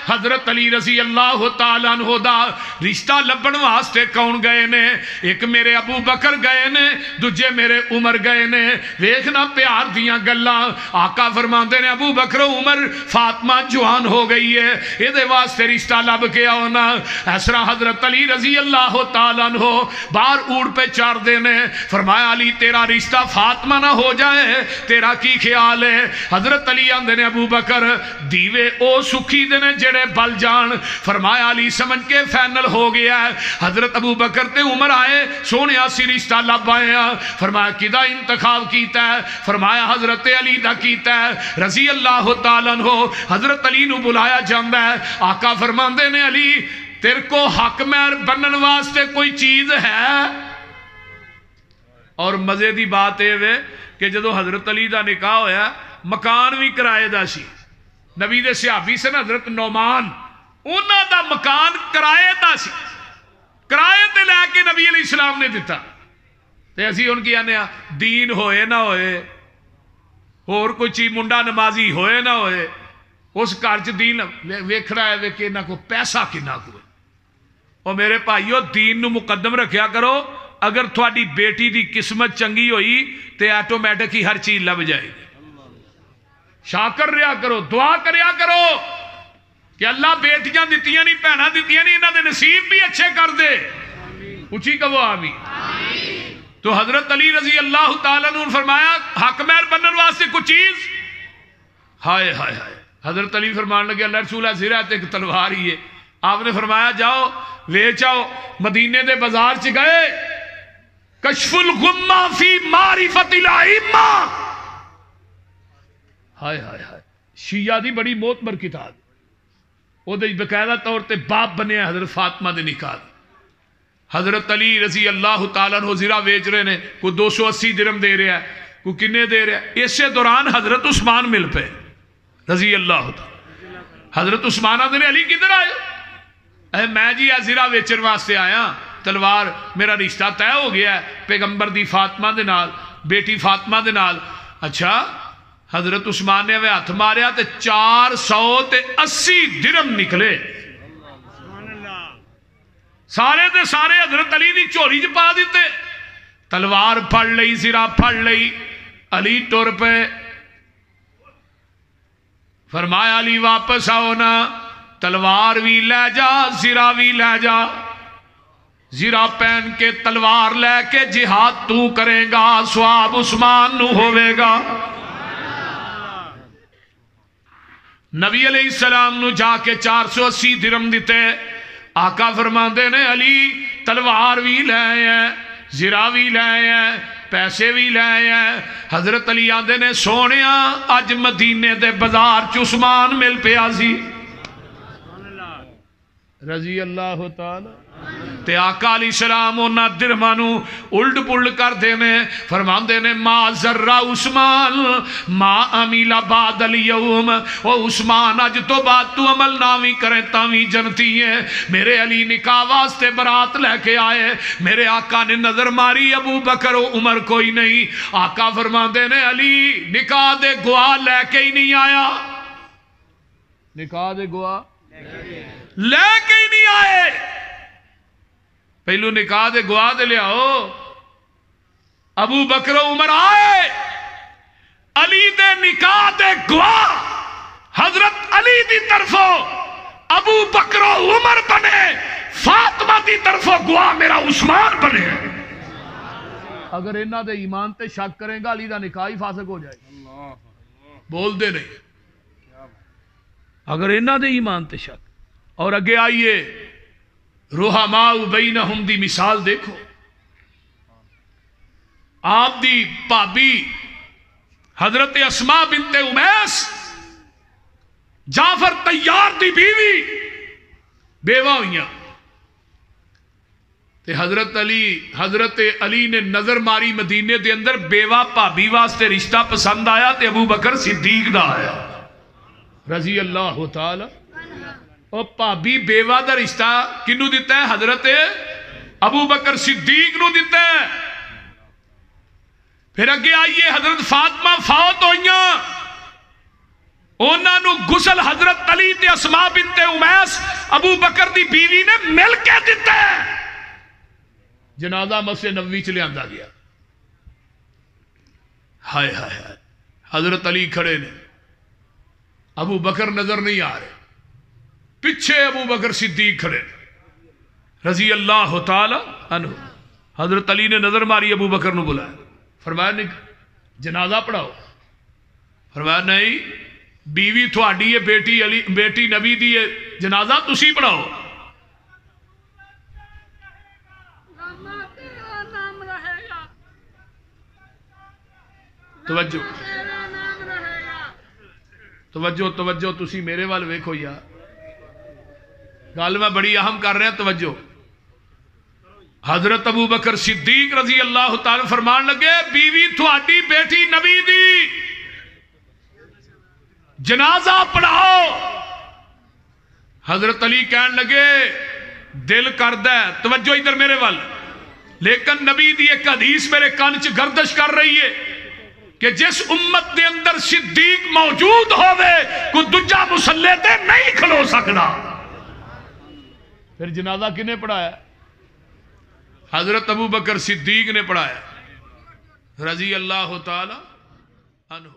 حضرت علی رضی اللہ تعالیٰ عنہ دا رشتہ لبن واسطے کون گئے نے؟ ایک میرے ابو بکر گئے نے، دوجے میرے عمر گئے نے۔ ویکھنا پیار دیاں گلاں، آقا فرماندے نے ابو بکر و عمر فاطمہ جوان ہو گئی ہے، یہ دے واسطے رشتہ لب کے آنا۔ اس طرح حضرت علی رضی اللہ تعالیٰ عنہ باہر اوڑ پہ چار دینے، فرمایا علی تیرا رشتہ فاطمہ نہ ہو جائے، تیرا کی خیال ہے؟ حضرت علی آندے نے ابو بکر دیوے او سکھی دینے جڑے بل جان۔ فرمایا علی سمجھ کے فینل ہو گیا ہے۔ حضرت ابو بکر تے عمر آئے، سونے سی رشتہ لب آئے ہیں۔ فرمایا کدا انتخاب کیتا ہے؟ فرمایا حضرت علی دا کیتا ہے رضی اللہ تعالیٰ عنہ۔ حضرت علی نو بلایا جاندہ ہے، آقا فرماندے نے علی تیرے کو حق مہر بنن واسطے کوئی چیز ہے؟ اور مزے دی بات ہے کہ جدو حضرت علی دا نکاح ہویا مکان بھی کرائے دا سی۔ نبی دے صحابی سے حضرت نعمان انہاں دا مکان کرائے دا سی، کرائے تے لے کے نبی علیہ السلام نے دیتا۔ تے اسی ان کی آنے دین ہوئے نہ ہوئے، اور کوئی چیز منڈا نمازی ہوئے نہ ہوئے، اس گھر دین ویکھ رہا ہے کہ انہاں کو پیسہ کنا کو ہے۔ اور میرے بھائیو دین نو مقدم رکھیا کرو، اگر تھوڑی بیٹی دی قسمت چنگی ہوئی تے آٹومیٹک ہی ہر چیز لب جائے گی۔ شاکر رہا کرو، دعا کریا کرو کہ اللہ بیٹیاں دیتیاں نہیں، بہناں دیتیاں نہیں، انہاں دے نصیب بھی اچھے کر دے۔ اچھی کہو آمین۔ تو حضرت علی رضی اللہ تعالیٰ نے فرمایا حق مہر بنن واسطے کچھ چیز؟ ہائے ہائے ہائے۔ حضرت علی فرمان لگے اللہ رسول زیرات ایک تلوار ہی ہے۔ آپ نے فرمایا جاؤ ویچ آؤ۔ مدینے دے بازار چ گئے، کشف الغمہ فی معرفت الائمہ، ہائے ہائے ہائے، شیعہ دی بڑی معتبر کتاب، وہ دے باقاعدہ طور تے باپ بنے حضرت فاطمہ دے نکاح۔ حضرت علی رضی اللہ تعالیٰ عنہ زیرہ ویچ رہے نے، کوئی 280 درہم دے رہا ہے، کوئی کنے دے رہا ہے۔ اسے دوران حضرت عثمان مل پہ رضی اللہ تعالیٰ۔ حضرت عثمان آدھے نے علی کدھر آئے؟ اے میں جی زیرہ ویچن واسطے آیا، تلوار میرا رشتہ طے ہو گیا ہے پیغمبر دی فاطمہ دے نال، بیٹی فاطمہ دے نال۔ اچھا حضرت عثمان نے ہاتھ ماریا تے 480 درہم نکلے، سارے دے سارے حضرت علی دی چوری چ پا دیتے۔ تلوار پھڑ لئی، زرہ پھڑ لئی، علی ٹر پہ۔ فرمایا علی واپس آؤ نا، تلوار بھی لے جا، زرہ بھی لے جا۔ زرہ پہن کے تلوار لے کے جہاد تو کرے گا، ثواب عثمان نو ہوئے گا۔ نبی علیہ السلام نو جا کے 480 درہم دیتے۔ آقا فرماندے نے علی تلوار بھی لے ہیں، زرہ بھی لے ہیں، پیسے بھی لے ہیں۔ حضرت علی آندے نے سونیا اج مدینے دے بازار چ عثمان مل پیا سی رضی اللہ تعالی۔ تے آقا علیہ السلام انہاں درہماں نو الٹ پلٹ کر دینے، فرماندے نے ما ذرہ عثمان ما عمل بعد اليوم، او عثمان اج تو بعد تو عمل ناوی کرے تاوی جنتی ہے۔ میرے علی نکاح واسطے برات لے کے آئے، میرے آقا نے نظر ماری ابو بکر و عمر کوئی نہیں۔ آقا فرماندے نے علی نکاح دے گواہ لے کے ہی نہیں آیا، نکاح دے گواہ لے کے ہی نہیں آئے، پہلو نکاح دے گواہ دے لے آؤ۔ ابو بکر و عمر آئے، علی دے نکاح دے گواہ حضرت علی دی طرفوں ابو بکر و عمر بنے، فاطمہ دی طرفوں گواہ میرا عثمان بنے۔ اگر انہاں دے ایمان تے شک کریں گا علی دا نکاح ہی فاسق ہو جائے گا، بول دے نہیں۔ اگر انہاں دے ایمان تے شک۔ اور اگے آئیے رحماء بینہم دی مثال دیکھو۔ آپ دی بھابی حضرت اسماء بنت امیس، جعفر طیار دی بیوی، بیوہ ہوئیاں۔ تے حضرت علی نے نظر ماری مدینے دے اندر، بیوہ بھابی واسطے رشتہ پسند آیا تے ابو بکر صدیق دا آیا رضی اللہ تعالی۔ اور بھابی بیوہ دا رشتہ کنو دیتا ہے؟ حضرت ابو بکر صدیق نو دیتا ہے۔ پھر اگے آئیے حضرت فاطمہ فوت ہوئیاں، انہاں نو غسل حضرت علی تے اسماء بنت امیس ابو بکر دی بیوی نے مل کے دیتا ہے. جنازہ مسجد نبوی چ لیا گیا. ہائے ہائے ہائے, حضرت علی کھڑے نے, ابو بکر نظر نہیں آ رہے, پیچھے ابو بکر صدیق کھڑے رضی اللہ تعالی عنہ. حضرت علی نے نظر ماری, ابو بکر نو بلایا, فرمایا نہیں جنازہ پڑھاؤ. فرمایا نہیں, بیوی تھوڑی ہے, بیٹی علی, بیٹی نبی دی ہے, جنازہ تسی پڑھاؤ. توجہ توجہ توجہ, تسی میرے وال ویکھو یار, گل میں بڑی اہم کر رہا. توجہ. حضرت ابو بکر صدیق رضی اللہ تعالی فرمان لگے, بیوی تھوڑی بیٹی نبی دی, جنازہ پڑھاؤ. حضرت علی کہن لگے دل کردہ ہے, توجہ ادھر میرے وال, لیکن نبی دی ایک حدیث میرے کان چ گردش کر رہی ہے کہ جس امت دے اندر صدیق موجود ہوئے کوئی دجا مسلے تے نہیں کھلو سکتا. پھر جنازہ کنے پڑھایا؟ حضرت ابو بکر صدیق نے پڑھایا رضی اللہ تعالی عنہ.